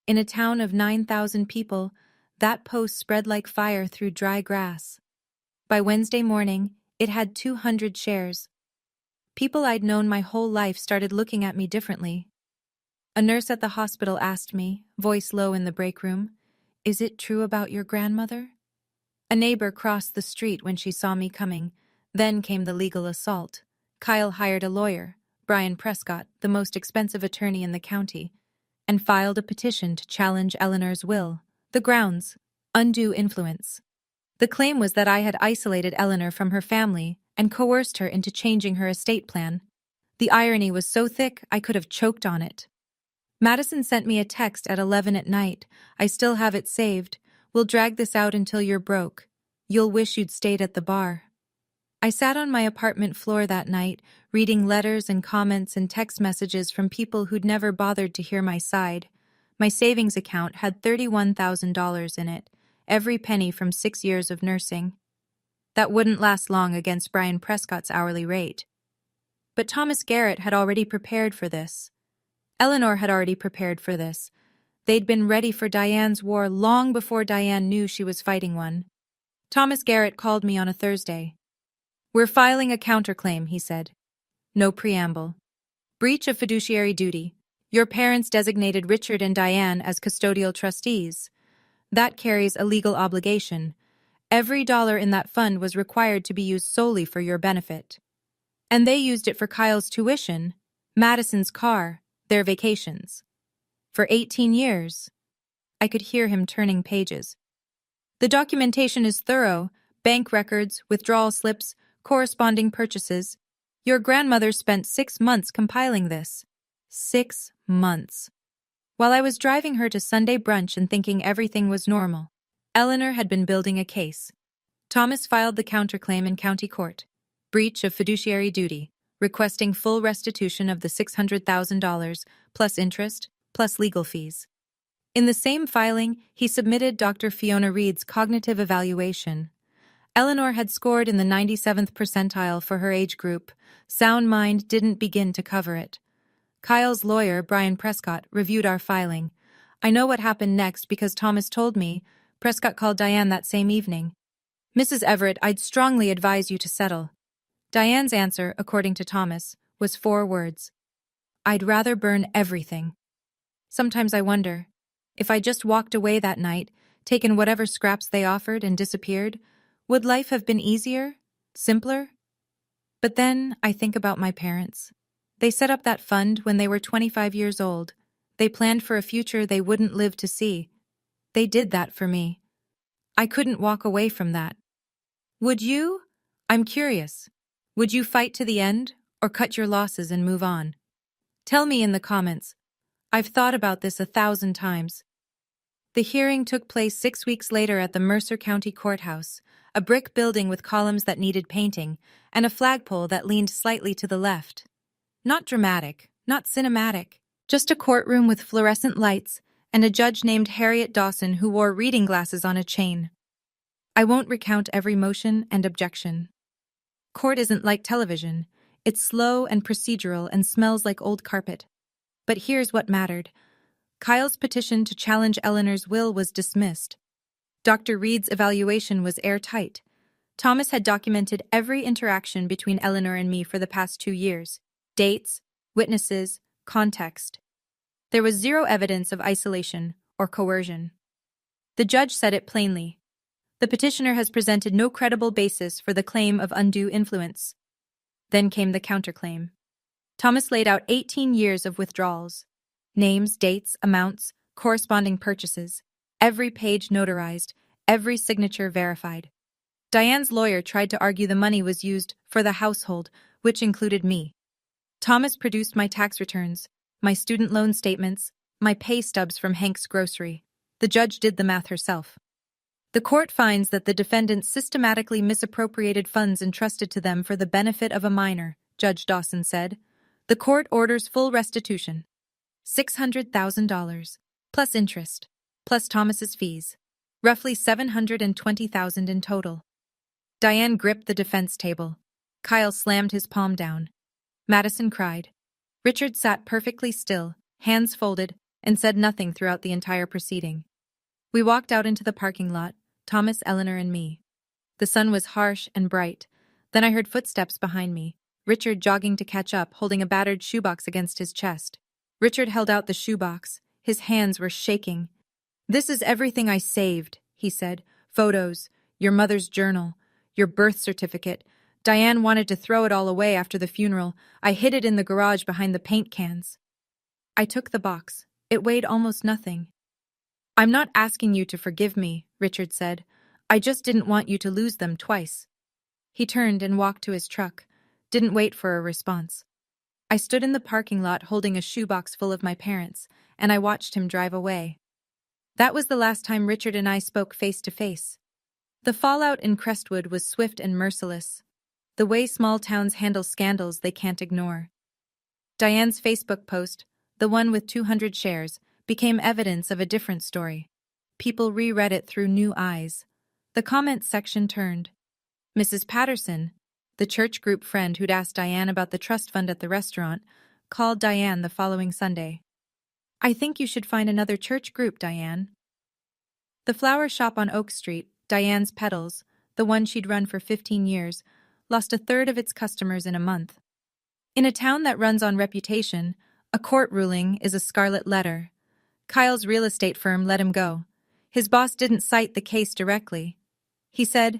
In a town of 9,000 people, that post spread like fire through dry grass. By Wednesday morning, it had 200 shares. People I'd known my whole life started looking at me differently. A nurse at the hospital asked me, voice low in the break room, "Is it true about your grandmother?" A neighbor crossed the street when she saw me coming. Then came the legal assault. Kyle hired a lawyer, Brian Prescott, the most expensive attorney in the county, and filed a petition to challenge Eleanor's will. The grounds: undue influence. The claim was that I had isolated Eleanor from her family and coerced her into changing her estate plan. The irony was so thick I could have choked on it. Madison sent me a text at 11 at night. I still have it saved. We'll drag this out until you're broke. You'll wish you'd stayed at the bar. I sat on my apartment floor that night, reading letters and comments and text messages from people who'd never bothered to hear my side. My savings account had $31,000 in it, every penny from 6 years of nursing. That wouldn't last long against Brian Prescott's hourly rate. But Thomas Garrett had already prepared for this. Eleanor had already prepared for this. They'd been ready for Diane's war long before Diane knew she was fighting one. Thomas Garrett called me on a Thursday. "We're filing a counterclaim," he said. No preamble. Breach of fiduciary duty. Your parents designated Richard and Diane as custodial trustees. That carries a legal obligation. Every dollar in that fund was required to be used solely for your benefit. And they used it for Kyle's tuition, Madison's car, their vacations. For 18 years. I could hear him turning pages. The documentation is thorough: bank records, withdrawal slips, corresponding purchases. Your grandmother spent 6 months compiling this. 6 months. While I was driving her to Sunday brunch and thinking everything was normal, Eleanor had been building a case. Thomas filed the counterclaim in county court. Breach of fiduciary duty, requesting full restitution of the $600,000, plus interest, plus legal fees. In the same filing, he submitted Dr. Fiona Reed's cognitive evaluation. Eleanor had scored in the 97th percentile for her age group. Sound mind didn't begin to cover it. Kyle's lawyer, Brian Prescott, reviewed our filing. I know what happened next because Thomas told me. Prescott called Diane that same evening. Mrs. Everett, I'd strongly advise you to settle. Diane's answer, according to Thomas, was 4 words. I'd rather burn everything. Sometimes I wonder, if I just walked away that night, taken whatever scraps they offered and disappeared, would life have been easier? Simpler? But then I think about my parents. They set up that fund when they were 25 years old. They planned for a future they wouldn't live to see. They did that for me. I couldn't walk away from that. Would you? I'm curious. Would you fight to the end, or cut your losses and move on? Tell me in the comments. I've thought about this 1,000 times. The hearing took place 6 weeks later at the Mercer County Courthouse, a brick building with columns that needed painting, and a flagpole that leaned slightly to the left. Not dramatic, not cinematic, just a courtroom with fluorescent lights and a judge named Harriet Dawson who wore reading glasses on a chain. I won't recount every motion and objection. Court isn't like television. It's slow and procedural and smells like old carpet. But here's what mattered. Kyle's petition to challenge Eleanor's will was dismissed. Dr. Reed's evaluation was airtight. Thomas had documented every interaction between Eleanor and me for the past 2 years. Dates, witnesses, context. There was zero evidence of isolation or coercion. The judge said it plainly. The petitioner has presented no credible basis for the claim of undue influence. Then came the counterclaim. Thomas laid out 18 years of withdrawals. Names, dates, amounts, corresponding purchases. Every page notarized, every signature verified. Diane's lawyer tried to argue the money was used for the household, which included me. Thomas produced my tax returns, my student loan statements, my pay stubs from Hank's Grocery. The judge did the math herself. The court finds that the defendants systematically misappropriated funds entrusted to them for the benefit of a minor, Judge Dawson said. The court orders full restitution. $600,000, plus interest, plus Thomas's fees. Roughly $720,000 in total. Diane gripped the defense table. Kyle slammed his palm down. Madison cried. Richard sat perfectly still, hands folded, and said nothing throughout the entire proceeding. We walked out into the parking lot, Thomas, Eleanor, and me. The sun was harsh and bright. Then I heard footsteps behind me, Richard jogging to catch up, holding a battered shoebox against his chest. Richard held out the shoebox. His hands were shaking. This is everything I saved, he said. Photos, your mother's journal, your birth certificate. Diane wanted to throw it all away after the funeral. I hid it in the garage behind the paint cans. I took the box. It weighed almost nothing. I'm not asking you to forgive me, Richard said. I just didn't want you to lose them twice. He turned and walked to his truck, didn't wait for a response. I stood in the parking lot holding a shoebox full of my parents, and I watched him drive away. That was the last time Richard and I spoke face to face. The fallout in Crestwood was swift and merciless, the way small towns handle scandals they can't ignore. Diane's Facebook post, the one with 200 shares, became evidence of a different story. People reread it through new eyes. The comments section turned. Mrs. Patterson, the church group friend who'd asked Diane about the trust fund at the restaurant, called Diane the following Sunday. I think you should find another church group, Diane. The flower shop on Oak Street, Diane's Petals, the one she'd run for 15 years, lost 1/3 of its customers in a month. In a town that runs on reputation, a court ruling is a scarlet letter. Kyle's real estate firm let him go. His boss didn't cite the case directly. He said,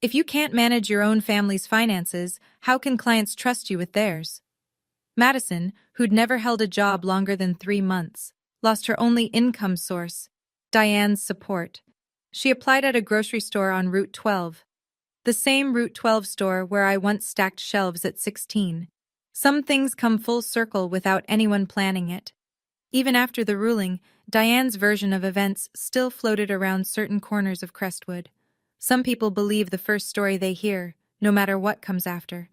if you can't manage your own family's finances, how can clients trust you with theirs? Madison, who'd never held a job longer than 3 months, lost her only income source, Diane's support. She applied at a grocery store on Route 12. The same Route 12 store where I once stacked shelves at 16. Some things come full circle without anyone planning it. Even after the ruling, Diane's version of events still floated around certain corners of Crestwood. Some people believe the first story they hear, no matter what comes after.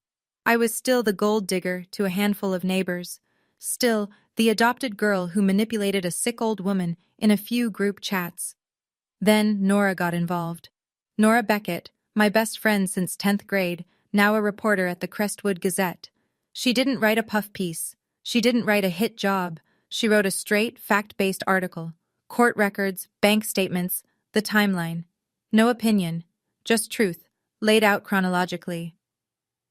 I was still the gold digger to a handful of neighbors. Still, the adopted girl who manipulated a sick old woman in a few group chats. Then Nora got involved. Nora Beckett, my best friend since 10th grade, now a reporter at the Crestwood Gazette. She didn't write a puff piece. She didn't write a hit job. She wrote a straight, fact-based article. Court records, bank statements, the timeline. No opinion, just truth, laid out chronologically.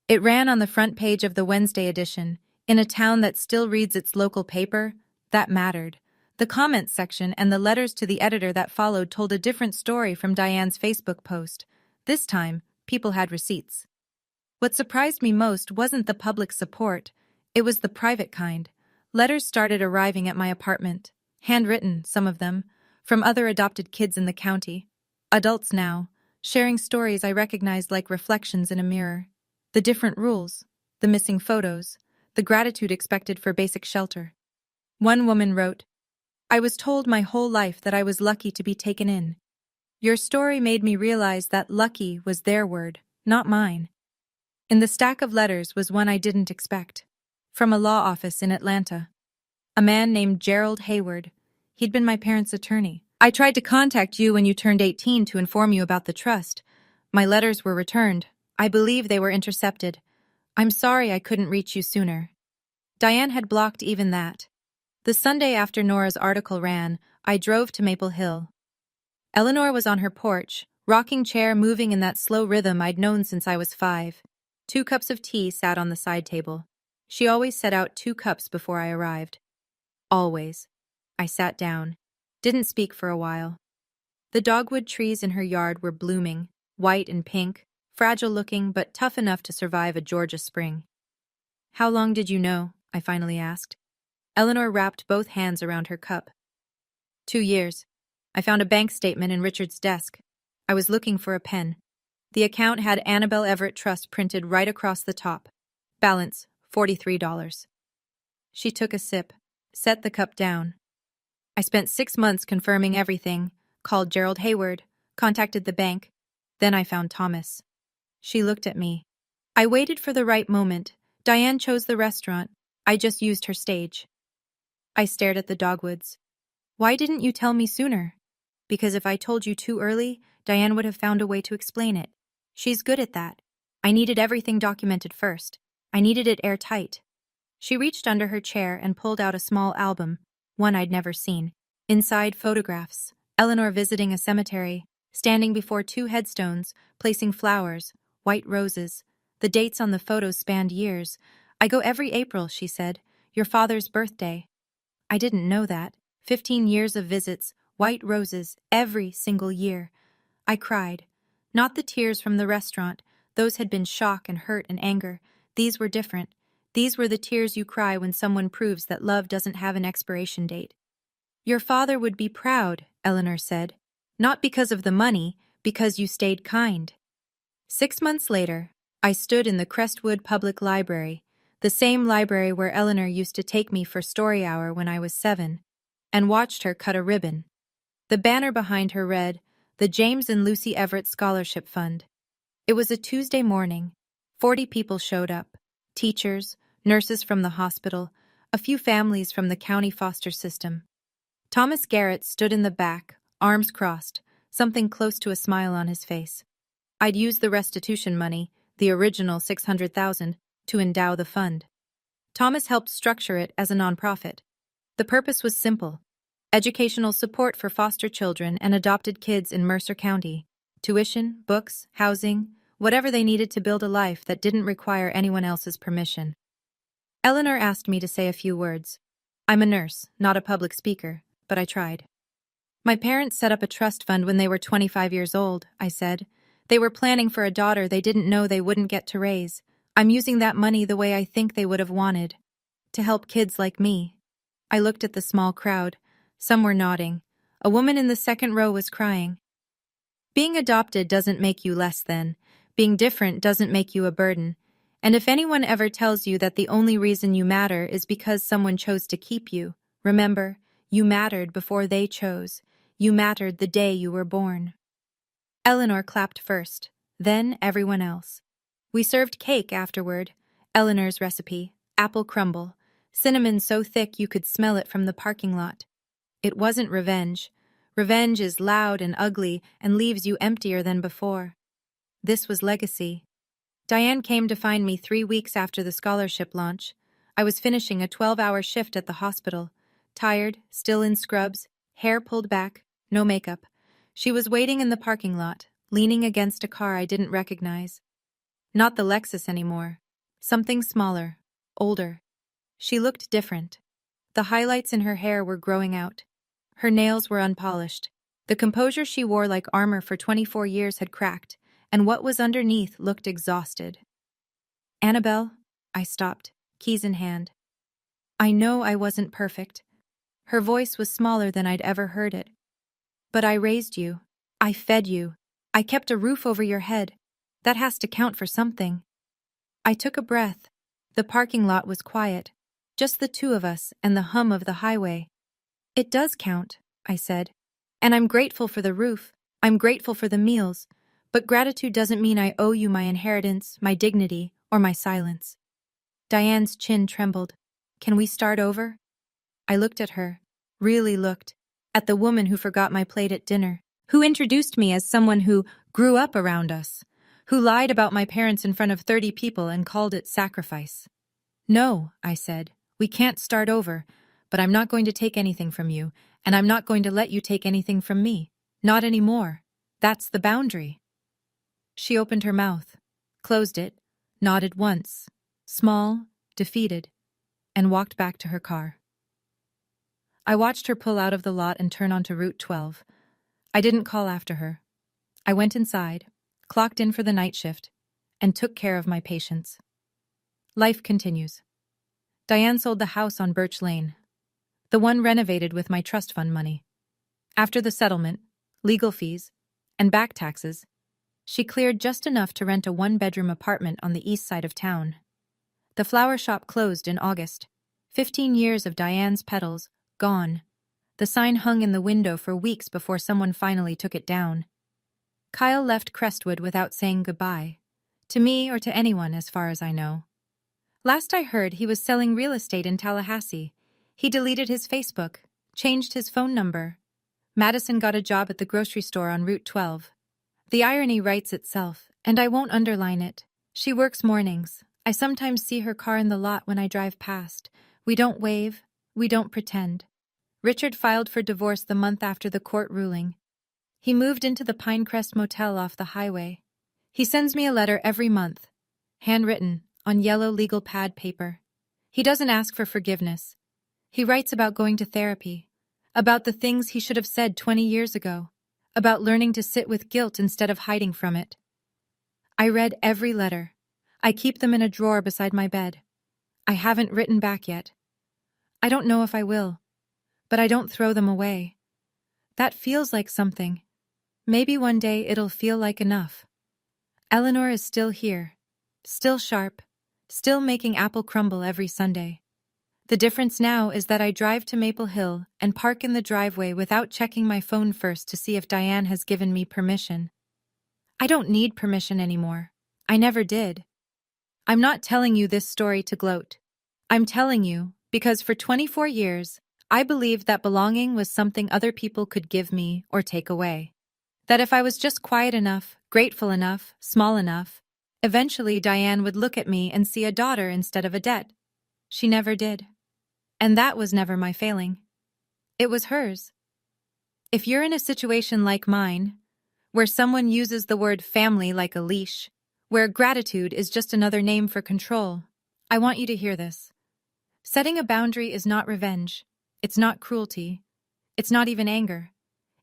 It ran on the front page of the Wednesday edition. In a town that still reads its local paper, that mattered. The comments section and the letters to the editor that followed told a different story from Diane's Facebook post. This time, people had receipts. What surprised me most wasn't the public support. It was the private kind. Letters started arriving at my apartment. Handwritten, some of them, from other adopted kids in the county. Adults now, sharing stories I recognized like reflections in a mirror. The different rules, the missing photos, the gratitude expected for basic shelter. One woman wrote, "I was told my whole life that I was lucky to be taken in. Your story made me realize that lucky was their word, not mine." In the stack of letters was one I didn't expect. From a law office in Atlanta. A man named Gerald Hayward. He'd been my parents' attorney. "I tried to contact you when you turned 18 to inform you about the trust. My letters were returned. I believe they were intercepted. I'm sorry I couldn't reach you sooner." Diane had blocked even that. The Sunday after Nora's article ran, I drove to Maple Hill. Eleanor was on her porch, rocking chair moving in that slow rhythm I'd known since I was 5. 2 cups of tea sat on the side table. She always set out 2 cups before I arrived. Always. I sat down. Didn't speak for a while. The dogwood trees in her yard were blooming, white and pink, fragile-looking but tough enough to survive a Georgia spring. "How long did you know?" I finally asked. Eleanor wrapped both hands around her cup. 2 years. I found a bank statement in Richard's desk. I was looking for a pen. The account had Annabelle Everett Trust printed right across the top. Balance, $43. She took a sip, set the cup down. "I spent 6 months confirming everything, called Gerald Hayward, contacted the bank. Then I found Thomas." She looked at me. "I waited for the right moment. Diane chose the restaurant. I just used her stage." I stared at the dogwoods. "Why didn't you tell me sooner?" "Because if I told you too early, Diane would have found a way to explain it. She's good at that. I needed everything documented first. I needed it airtight." She reached under her chair and pulled out a small album, one I'd never seen. Inside, photographs. Eleanor visiting a cemetery, standing before 2 headstones, placing flowers, white roses. The dates on the photos spanned years. "I go every April," she said. "Your father's birthday." I didn't know that. 15 years of visits, white roses, every single year. I cried. Not the tears from the restaurant. Those had been shock and hurt and anger. These were different. These were the tears you cry when someone proves that love doesn't have an expiration date. "Your father would be proud," Eleanor said. "Not because of the money, because you stayed kind." 6 months later, I stood in the Crestwood Public Library, the same library where Eleanor used to take me for story hour when I was 7, and watched her cut a ribbon. The banner behind her read, "The James and Lucy Everett Scholarship Fund." It was a Tuesday morning. 40 people showed up. Teachers, nurses from the hospital, a few families from the county foster system. Thomas Garrett stood in the back, arms crossed, something close to a smile on his face. I'd used the restitution money, the original $600,000, to endow the fund. Thomas helped structure it as a nonprofit. The purpose was simple: educational support for foster children and adopted kids in Mercer County. Tuition, books, housing, whatever they needed to build a life that didn't require anyone else's permission. Eleanor asked me to say a few words. I'm a nurse, not a public speaker, but I tried. "My parents set up a trust fund when they were 25 years old," I said. "They were planning for a daughter they didn't know they wouldn't get to raise. I'm using that money the way I think they would have wanted, to help kids like me." I looked at the small crowd. Some were nodding. A woman in the second row was crying. Being adopted doesn't make you less than. Being different doesn't make you a burden. And if anyone ever tells you that the only reason you matter is because someone chose to keep you, remember, you mattered before they chose. You mattered the day you were born. Eleanor clapped first, then everyone else. We served cake afterward. Eleanor's recipe, apple crumble, cinnamon so thick you could smell it from the parking lot. It wasn't revenge. Revenge is loud and ugly and leaves you emptier than before. This was legacy. Diane came to find me 3 weeks after the scholarship launch. I was finishing a 12-hour shift at the hospital, tired, still in scrubs, hair pulled back, no makeup. She was waiting in the parking lot, leaning against a car I didn't recognize. Not the Lexus anymore. Something smaller, older. She looked different. The highlights in her hair were growing out. Her nails were unpolished. The composure she wore like armor for 24 years had cracked, and what was underneath looked exhausted. "Annabelle," I stopped, keys in hand. I know I wasn't perfect. Her voice was smaller than I'd ever heard it. But I raised you. I fed you. I kept a roof over your head. That has to count for something. I took a breath. The parking lot was quiet. Just the two of us and the hum of the highway. "It does count," I said. "And I'm grateful for the roof. I'm grateful for the meals. But gratitude doesn't mean I owe you my inheritance, my dignity, or my silence." Diane's chin trembled. "Can we start over?" I looked at her, really looked, at the woman who forgot my plate at dinner, who introduced me as someone who grew up around us, who lied about my parents in front of 30 people and called it sacrifice. "No," I said, "we can't start over, but I'm not going to take anything from you, and I'm not going to let you take anything from me. Not anymore. That's the boundary." She opened her mouth, closed it, nodded once, small, defeated, and walked back to her car. I watched her pull out of the lot and turn onto Route 12. I didn't call after her. I went inside, clocked in for the night shift, and took care of my patients. Life continues. Diane sold the house on Birch Lane, the one renovated with my trust fund money. After the settlement, legal fees, and back taxes, she cleared just enough to rent a 1-bedroom apartment on the east side of town. The flower shop closed in August. 15 years of Diane's petals, gone. The sign hung in the window for weeks before someone finally took it down. Kyle left Crestwood without saying goodbye. To me or to anyone, as far as I know. Last I heard, he was selling real estate in Tallahassee. He deleted his Facebook, changed his phone number. Madison got a job at the grocery store on Route 12. The irony writes itself, and I won't underline it. She works mornings. I sometimes see her car in the lot when I drive past. We don't wave. We don't pretend. Richard filed for divorce the month after the court ruling. He moved into the Pinecrest Motel off the highway. He sends me a letter every month, handwritten, on yellow legal pad paper. He doesn't ask for forgiveness. He writes about going to therapy, about the things he should have said 20 years ago, about learning to sit with guilt instead of hiding from it. I read every letter. I keep them in a drawer beside my bed. I haven't written back yet. I don't know if I will, but I don't throw them away. That feels like something. Maybe one day it'll feel like enough. Eleanor is still here, still sharp, still making apple crumble every Sunday. The difference now is that I drive to Maple Hill and park in the driveway without checking my phone first to see if Diane has given me permission. I don't need permission anymore. I never did. I'm not telling you this story to gloat. I'm telling you because for 24 years, I believed that belonging was something other people could give me or take away. That if I was just quiet enough, grateful enough, small enough, eventually Diane would look at me and see a daughter instead of a debt. She never did. And that was never my failing. It was hers. If you're in a situation like mine, where someone uses the word family like a leash, where gratitude is just another name for control, I want you to hear this. Setting a boundary is not revenge. It's not cruelty. It's not even anger.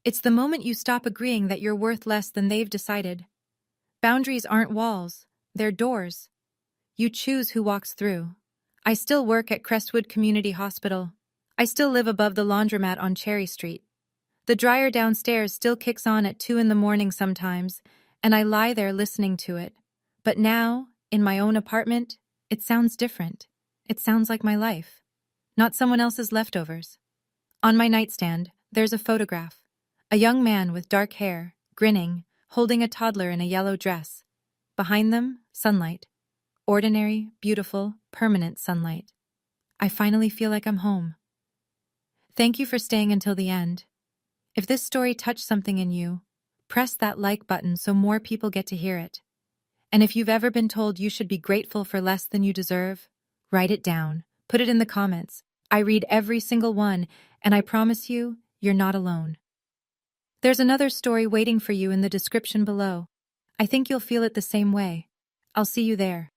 It's the moment you stop agreeing that you're worth less than they've decided. Boundaries aren't walls. They're doors. You choose who walks through. I still work at Crestwood Community Hospital. I still live above the laundromat on Cherry Street. The dryer downstairs still kicks on at 2 in the morning sometimes, and I lie there listening to it, But now, in my own apartment, it sounds different. It sounds like my life, not someone else's leftovers. On my nightstand, there's a photograph. A young man with dark hair, grinning, holding a toddler in a yellow dress. Behind them, sunlight. Ordinary, beautiful, permanent sunlight. I finally feel like I'm home. Thank you for staying until the end. If this story touched something in you, press that like button so more people get to hear it. And if you've ever been told you should be grateful for less than you deserve, write it down. Put it in the comments. I read every single one, and I promise you, you're not alone. There's another story waiting for you in the description below. I think you'll feel it the same way. I'll see you there.